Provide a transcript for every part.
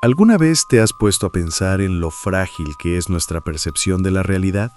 ¿Alguna vez te has puesto a pensar en lo frágil que es nuestra percepción de la realidad?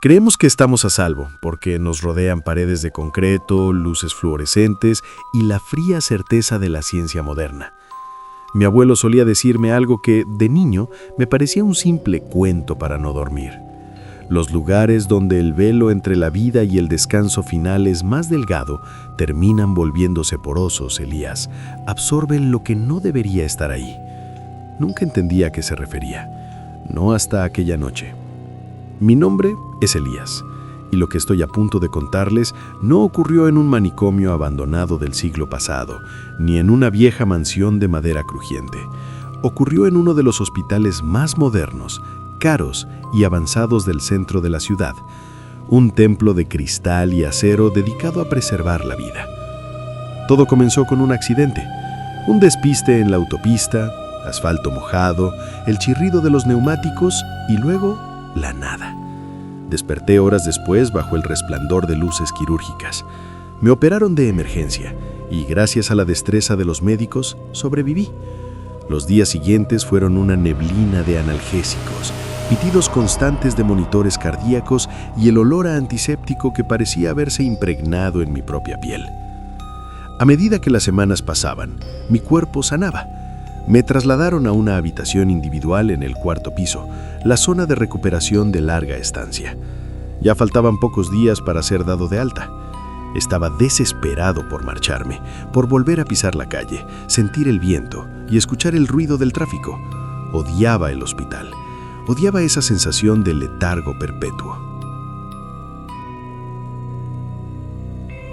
Creemos que estamos a salvo porque nos rodean paredes de concreto, luces fluorescentes y la fría certeza de la ciencia moderna. Mi abuelo solía decirme algo que, de niño, me parecía un simple cuento para no dormir. Los lugares donde el velo entre la vida y el descanso final es más delgado terminan volviéndose porosos, Elías. Absorben lo que no debería estar ahí. Nunca entendí a qué se refería. No hasta aquella noche. Mi nombre es Elías, y lo que estoy a punto de contarles no ocurrió en un manicomio abandonado del siglo pasado, ni en una vieja mansión de madera crujiente. Ocurrió en uno de los hospitales más modernos, caros y avanzados del centro de la ciudad, un templo de cristal y acero dedicado a preservar la vida. Todo comenzó con un accidente, un despiste en la autopista, asfalto mojado, el chirrido de los neumáticos y luego la nada. Desperté horas después bajo el resplandor de luces quirúrgicas. Me operaron de emergencia y gracias a la destreza de los médicos sobreviví. Los días siguientes fueron una neblina de analgésicos, pitidos constantes de monitores cardíacos y el olor a antiséptico que parecía haberse impregnado en mi propia piel. A medida que las semanas pasaban, mi cuerpo sanaba. Me trasladaron a una habitación individual en el cuarto piso, la zona de recuperación de larga estancia. Ya faltaban pocos días para ser dado de alta. Estaba desesperado por marcharme, por volver a pisar la calle, sentir el viento y escuchar el ruido del tráfico. Odiaba el hospital. Odiaba esa sensación de letargo perpetuo.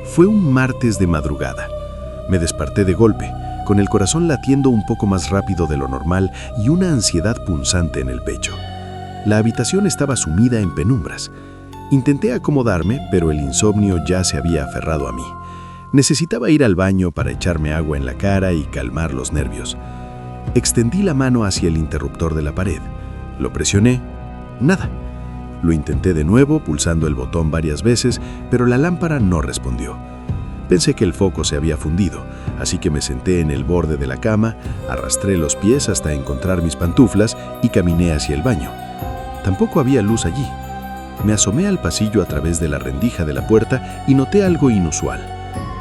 Fue un martes de madrugada. Me desperté de golpe, con el corazón latiendo un poco más rápido de lo normal y una ansiedad punzante en el pecho. La habitación estaba sumida en penumbras. Intenté acomodarme, pero el insomnio ya se había aferrado a mí. Necesitaba ir al baño para echarme agua en la cara y calmar los nervios. Extendí la mano hacia el interruptor de la pared. Lo presioné. Nada. Lo intenté de nuevo, pulsando el botón varias veces, pero la lámpara no respondió. Pensé que el foco se había fundido, así que me senté en el borde de la cama, arrastré los pies hasta encontrar mis pantuflas y caminé hacia el baño. Tampoco había luz allí. Me asomé al pasillo a través de la rendija de la puerta y noté algo inusual.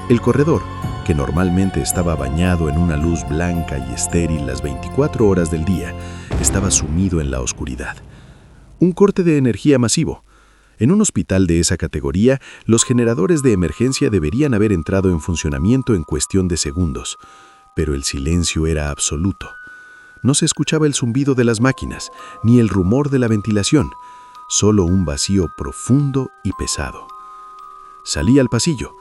El corredor, que normalmente estaba bañado en una luz blanca y estéril las 24 horas del día, estaba sumido en la oscuridad. Un corte de energía masivo. En un hospital de esa categoría, los generadores de emergencia deberían haber entrado en funcionamiento en cuestión de segundos, pero el silencio era absoluto. No se escuchaba el zumbido de las máquinas, ni el rumor de la ventilación, solo un vacío profundo y pesado. Salí al pasillo.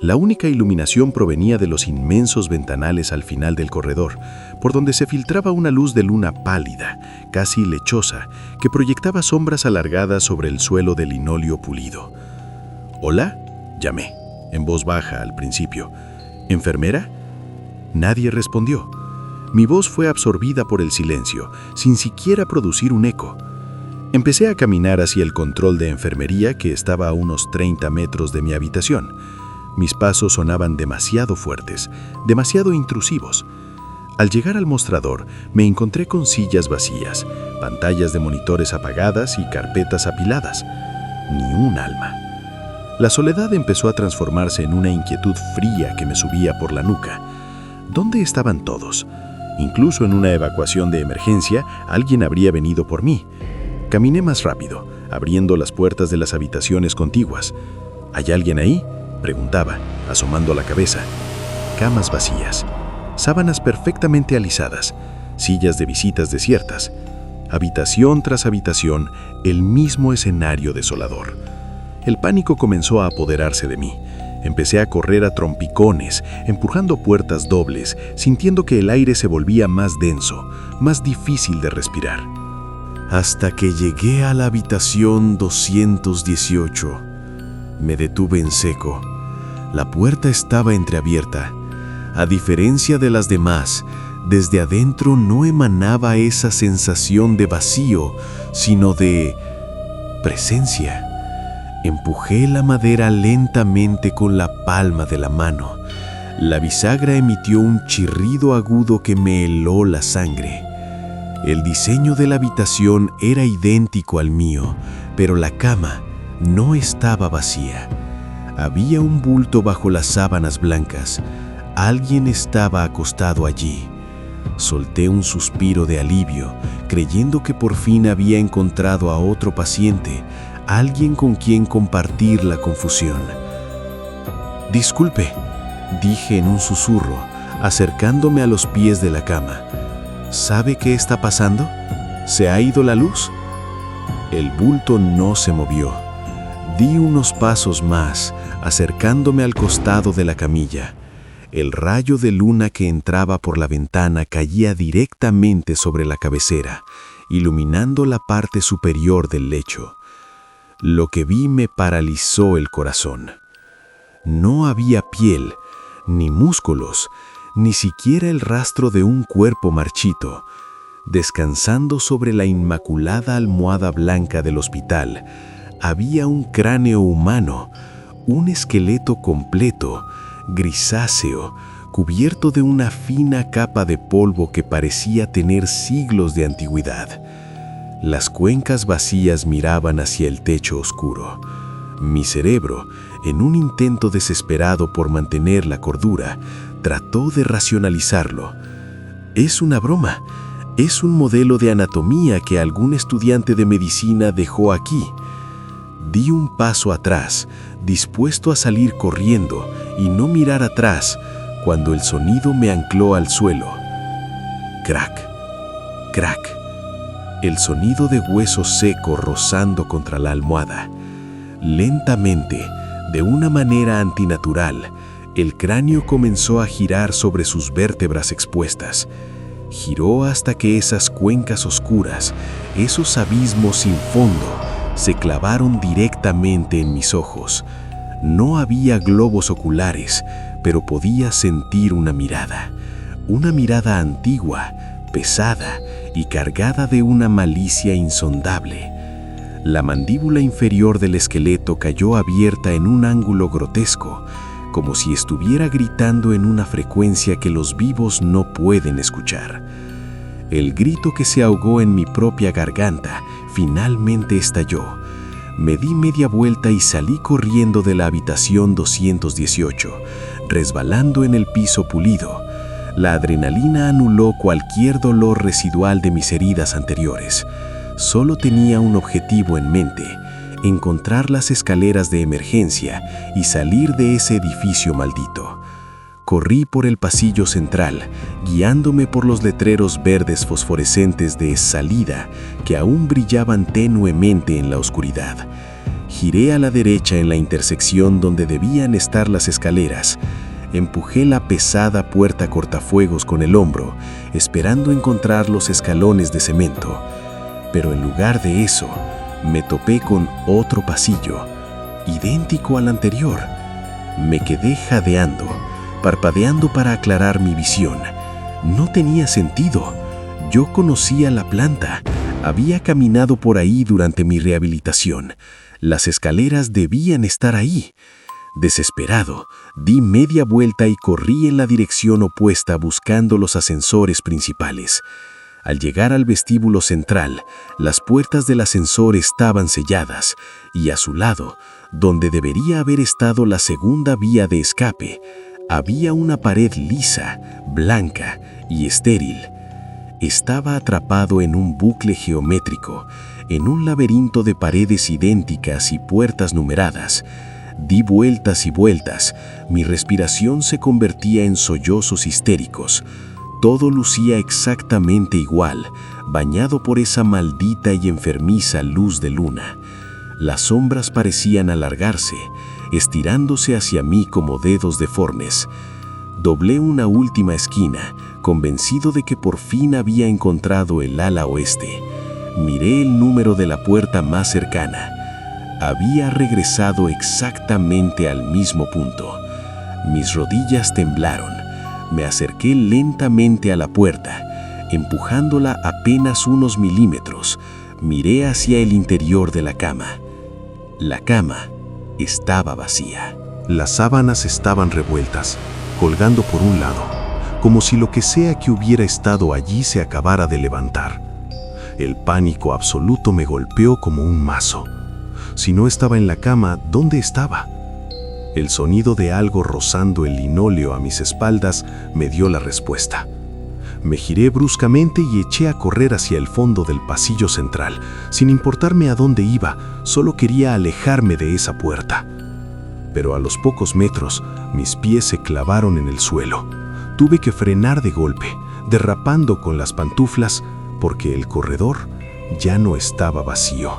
La única iluminación provenía de los inmensos ventanales al final del corredor, por donde se filtraba una luz de luna pálida, casi lechosa, que proyectaba sombras alargadas sobre el suelo de linóleo pulido. «¿Hola?», llamé, en voz baja al principio. «¿Enfermera?». Nadie respondió. Mi voz fue absorbida por el silencio, sin siquiera producir un eco. Empecé a caminar hacia el control de enfermería que estaba a unos 30 metros de mi habitación. Mis pasos sonaban demasiado fuertes, demasiado intrusivos. Al llegar al mostrador, me encontré con sillas vacías, pantallas de monitores apagadas y carpetas apiladas. Ni un alma. La soledad empezó a transformarse en una inquietud fría que me subía por la nuca. ¿Dónde estaban todos? Incluso en una evacuación de emergencia, alguien habría venido por mí. Caminé más rápido, abriendo las puertas de las habitaciones contiguas. ¿Hay alguien ahí?, preguntaba, asomando la cabeza. Camas vacías, sábanas perfectamente alisadas, sillas de visitas desiertas. Habitación tras habitación, el mismo escenario desolador. El pánico comenzó a apoderarse de mí. Empecé a correr a trompicones, empujando puertas dobles, sintiendo que el aire se volvía más denso, más difícil de respirar. Hasta que llegué a la habitación 218. Me detuve en seco. La puerta estaba entreabierta. A diferencia de las demás, desde adentro no emanaba esa sensación de vacío, sino de presencia. Empujé la madera lentamente con la palma de la mano. La bisagra emitió un chirrido agudo que me heló la sangre. El diseño de la habitación era idéntico al mío, pero la cama no estaba vacía. Había un bulto bajo las sábanas blancas. Alguien estaba acostado allí. Solté un suspiro de alivio, creyendo que por fin había encontrado a otro paciente, alguien con quien compartir la confusión. «Disculpe», dije en un susurro, acercándome a los pies de la cama. «¿Sabe qué está pasando? ¿Se ha ido la luz?» El bulto no se movió. Di unos pasos más, acercándome al costado de la camilla. El rayo de luna que entraba por la ventana caía directamente sobre la cabecera, iluminando la parte superior del lecho. Lo que vi me paralizó el corazón. No había piel, ni músculos, ni siquiera el rastro de un cuerpo marchito. Descansando sobre la inmaculada almohada blanca del hospital, había un cráneo humano, un esqueleto completo, grisáceo, cubierto de una fina capa de polvo que parecía tener siglos de antigüedad. Las cuencas vacías miraban hacia el techo oscuro. Mi cerebro, en un intento desesperado por mantener la cordura, trató de racionalizarlo. Es una broma. Es un modelo de anatomía que algún estudiante de medicina dejó aquí. Di un paso atrás, dispuesto a salir corriendo y no mirar atrás, cuando el sonido me ancló al suelo. Crack, crack. El sonido de hueso seco rozando contra la almohada. Lentamente, de una manera antinatural, el cráneo comenzó a girar sobre sus vértebras expuestas. Giró hasta que esas cuencas oscuras, esos abismos sin fondo, se clavaron directamente en mis ojos. No había globos oculares, pero podía sentir una mirada antigua, pesada y cargada de una malicia insondable. La mandíbula inferior del esqueleto cayó abierta en un ángulo grotesco, como si estuviera gritando en una frecuencia que los vivos no pueden escuchar. El grito que se ahogó en mi propia garganta finalmente estalló. Me di media vuelta y salí corriendo de la habitación 218, resbalando en el piso pulido. La adrenalina anuló cualquier dolor residual de mis heridas anteriores. Solo tenía un objetivo en mente: encontrar las escaleras de emergencia y salir de ese edificio maldito. Corrí por el pasillo central, guiándome por los letreros verdes fosforescentes de salida que aún brillaban tenuemente en la oscuridad. Giré a la derecha en la intersección donde debían estar las escaleras. Empujé la pesada puerta cortafuegos con el hombro, esperando encontrar los escalones de cemento. Pero en lugar de eso, me topé con otro pasillo, idéntico al anterior. Me quedé jadeando, parpadeando para aclarar mi visión. No tenía sentido. Yo conocía la planta. Había caminado por ahí durante mi rehabilitación. Las escaleras debían estar ahí. Desesperado, di media vuelta y corrí en la dirección opuesta buscando los ascensores principales. Al llegar al vestíbulo central, las puertas del ascensor estaban selladas y a su lado, donde debería haber estado la segunda vía de escape, había una pared lisa, blanca y estéril. Estaba atrapado en un bucle geométrico, en un laberinto de paredes idénticas y puertas numeradas. Di vueltas y vueltas, mi respiración se convertía en sollozos histéricos. Todo lucía exactamente igual, bañado por esa maldita y enfermiza luz de luna. Las sombras parecían alargarse, estirándose hacia mí como dedos deformes. Doblé una última esquina, convencido de que por fin había encontrado el ala oeste. Miré el número de la puerta más cercana. Había regresado exactamente al mismo punto. Mis rodillas temblaron. Me acerqué lentamente a la puerta, empujándola apenas unos milímetros. Miré hacia el interior de la cama. La cama estaba vacía. Las sábanas estaban revueltas, colgando por un lado, como si lo que sea que hubiera estado allí se acabara de levantar. El pánico absoluto me golpeó como un mazo. Si no estaba en la cama, ¿dónde estaba? El sonido de algo rozando el linóleo a mis espaldas me dio la respuesta. Me giré bruscamente y eché a correr hacia el fondo del pasillo central. Sin importarme a dónde iba, solo quería alejarme de esa puerta. Pero a los pocos metros, mis pies se clavaron en el suelo. Tuve que frenar de golpe, derrapando con las pantuflas, porque el corredor ya no estaba vacío.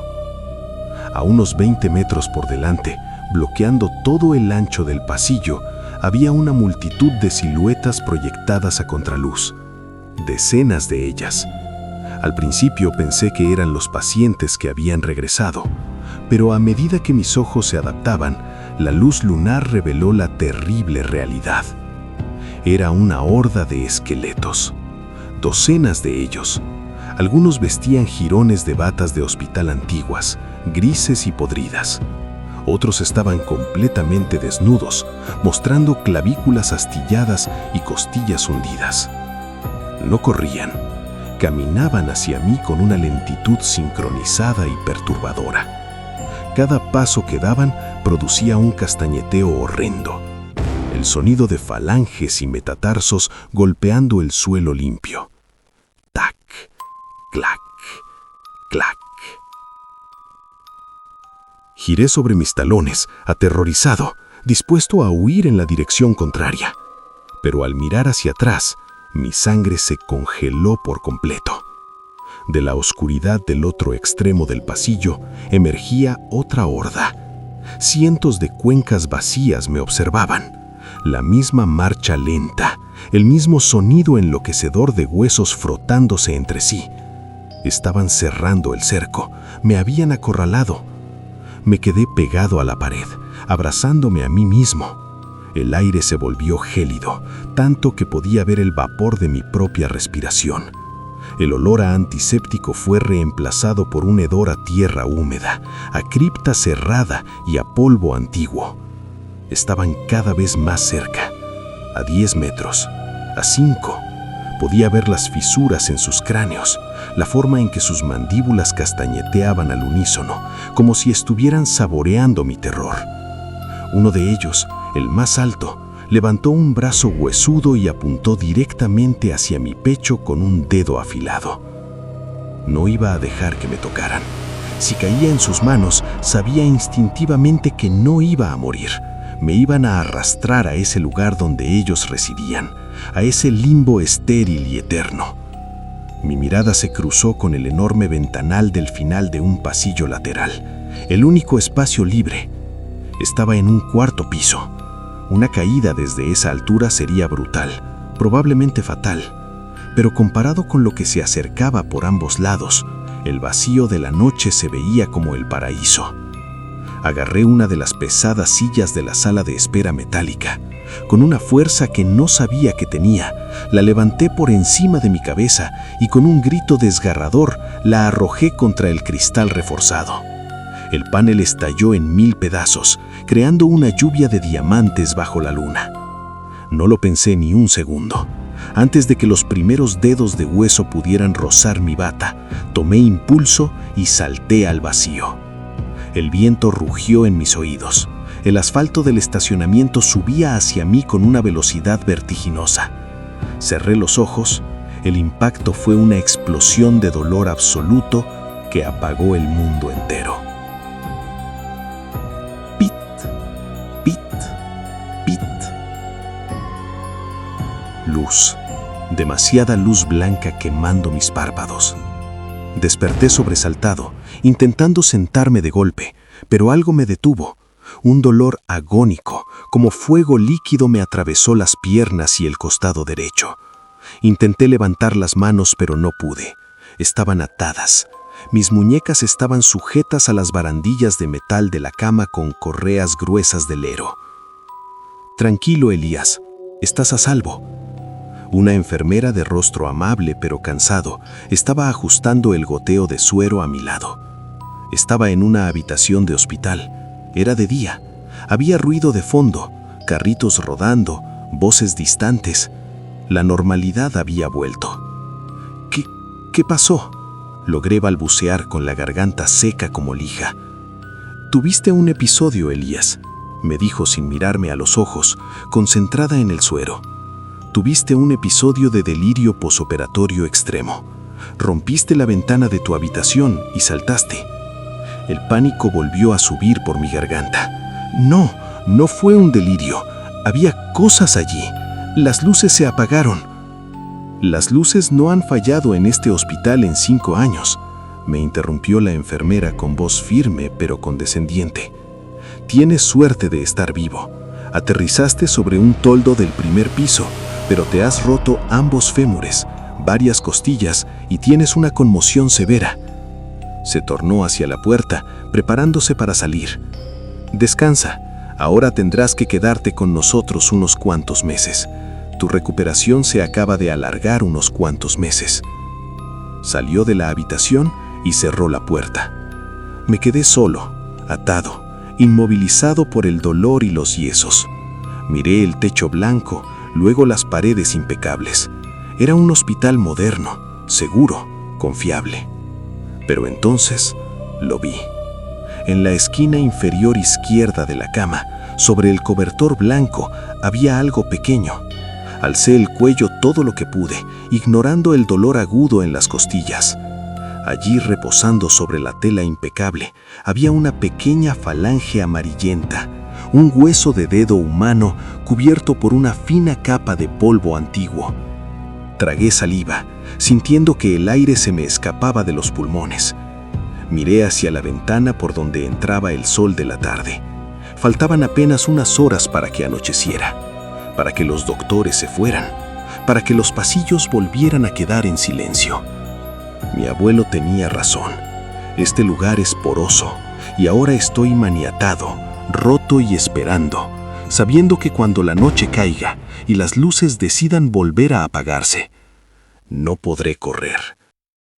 A unos 20 metros por delante, bloqueando todo el ancho del pasillo, había una multitud de siluetas proyectadas a contraluz. Decenas de ellas. Al principio pensé que eran los pacientes que habían regresado, pero a medida que mis ojos se adaptaban, la luz lunar reveló la terrible realidad. Era una horda de esqueletos. Docenas de ellos. Algunos vestían jirones de batas de hospital antiguas, grises y podridas. Otros estaban completamente desnudos, mostrando clavículas astilladas y costillas hundidas. No corrían, caminaban hacia mí con una lentitud sincronizada y perturbadora. Cada paso que daban producía un castañeteo horrendo, el sonido de falanges y metatarsos golpeando el suelo limpio. Tac, clac, clac. Giré sobre mis talones, aterrorizado, dispuesto a huir en la dirección contraria. Pero al mirar hacia atrás, mi sangre se congeló por completo. De la oscuridad del otro extremo del pasillo emergía otra horda. Cientos de cuencas vacías me observaban. La misma marcha lenta, el mismo sonido enloquecedor de huesos frotándose entre sí. Estaban cerrando el cerco, me habían acorralado. Me quedé pegado a la pared, abrazándome a mí mismo. El aire se volvió gélido, tanto que podía ver el vapor de mi propia respiración. El olor a antiséptico fue reemplazado por un hedor a tierra húmeda, a cripta cerrada y a polvo antiguo. Estaban cada vez más cerca, a 10 metros, a 5. Podía ver las fisuras en sus cráneos, la forma en que sus mandíbulas castañeteaban al unísono, como si estuvieran saboreando mi terror. Uno de ellos, el más alto, levantó un brazo huesudo y apuntó directamente hacia mi pecho con un dedo afilado. No iba a dejar que me tocaran. Si caía en sus manos, sabía instintivamente que no iba a morir. Me iban a arrastrar a ese lugar donde ellos residían, a ese limbo estéril y eterno. Mi mirada se cruzó con el enorme ventanal del final de un pasillo lateral, el único espacio libre. Estaba en un cuarto piso. Una caída desde esa altura sería brutal, probablemente fatal, pero comparado con lo que se acercaba por ambos lados, el vacío de la noche se veía como el paraíso. Agarré una de las pesadas sillas de la sala de espera metálica. Con una fuerza que no sabía que tenía, la levanté por encima de mi cabeza y con un grito desgarrador la arrojé contra el cristal reforzado. El panel estalló en 1000 pedazos, creando una lluvia de diamantes bajo la luna. No lo pensé ni un segundo. Antes de que los primeros dedos de hueso pudieran rozar mi bata, tomé impulso y salté al vacío. El viento rugió en mis oídos. El asfalto del estacionamiento subía hacia mí con una velocidad vertiginosa. Cerré los ojos. El impacto fue una explosión de dolor absoluto que apagó el mundo entero. Pit, pit, pit. Luz. Demasiada luz blanca quemando mis párpados. Desperté sobresaltado, intentando sentarme de golpe, pero algo me detuvo. Un dolor agónico, como fuego líquido, me atravesó las piernas y el costado derecho. Intenté levantar las manos, pero no pude. Estaban atadas. Mis muñecas estaban sujetas a las barandillas de metal de la cama con correas gruesas de lero. Tranquilo, Elías. Estás a salvo. Una enfermera de rostro amable pero cansado estaba ajustando el goteo de suero a mi lado. Estaba en una habitación de hospital. Era de día. Había ruido de fondo, carritos rodando, voces distantes. La normalidad había vuelto. ¿Qué pasó?, Logré balbucear con la garganta seca como lija. «Tuviste un episodio, Elías», me dijo sin mirarme a los ojos, concentrada en el suero. «Tuviste un episodio de delirio posoperatorio extremo. Rompiste la ventana de tu habitación y saltaste». El pánico volvió a subir por mi garganta. No, no fue un delirio. Había cosas allí. Las luces se apagaron. «Las luces no han fallado en este hospital en 5 años», me interrumpió la enfermera con voz firme pero condescendiente. «Tienes suerte de estar vivo. Aterrizaste sobre un toldo del primer piso, pero te has roto ambos fémures, varias costillas y tienes una conmoción severa». Se tornó hacia la puerta, preparándose para salir. «Descansa. Ahora tendrás que quedarte con nosotros unos cuantos meses. Tu recuperación se acaba de alargar unos cuantos meses». Salió de la habitación y cerró la puerta. Me quedé solo, atado, inmovilizado por el dolor y los yesos. Miré el techo blanco, luego las paredes impecables. Era un hospital moderno, seguro, confiable. Pero entonces lo vi. En la esquina inferior izquierda de la cama, sobre el cobertor blanco, había algo pequeño. Alcé el cuello todo lo que pude, ignorando el dolor agudo en las costillas. Allí, reposando sobre la tela impecable, había una pequeña falange amarillenta, un hueso de dedo humano cubierto por una fina capa de polvo antiguo. Tragué saliva, sintiendo que el aire se me escapaba de los pulmones. Miré hacia la ventana por donde entraba el sol de la tarde. Faltaban apenas unas horas para que anocheciera, para que los doctores se fueran, para que los pasillos volvieran a quedar en silencio. Mi abuelo tenía razón. Este lugar es poroso y ahora estoy maniatado, roto y esperando, sabiendo que cuando la noche caiga y las luces decidan volver a apagarse, no podré correr.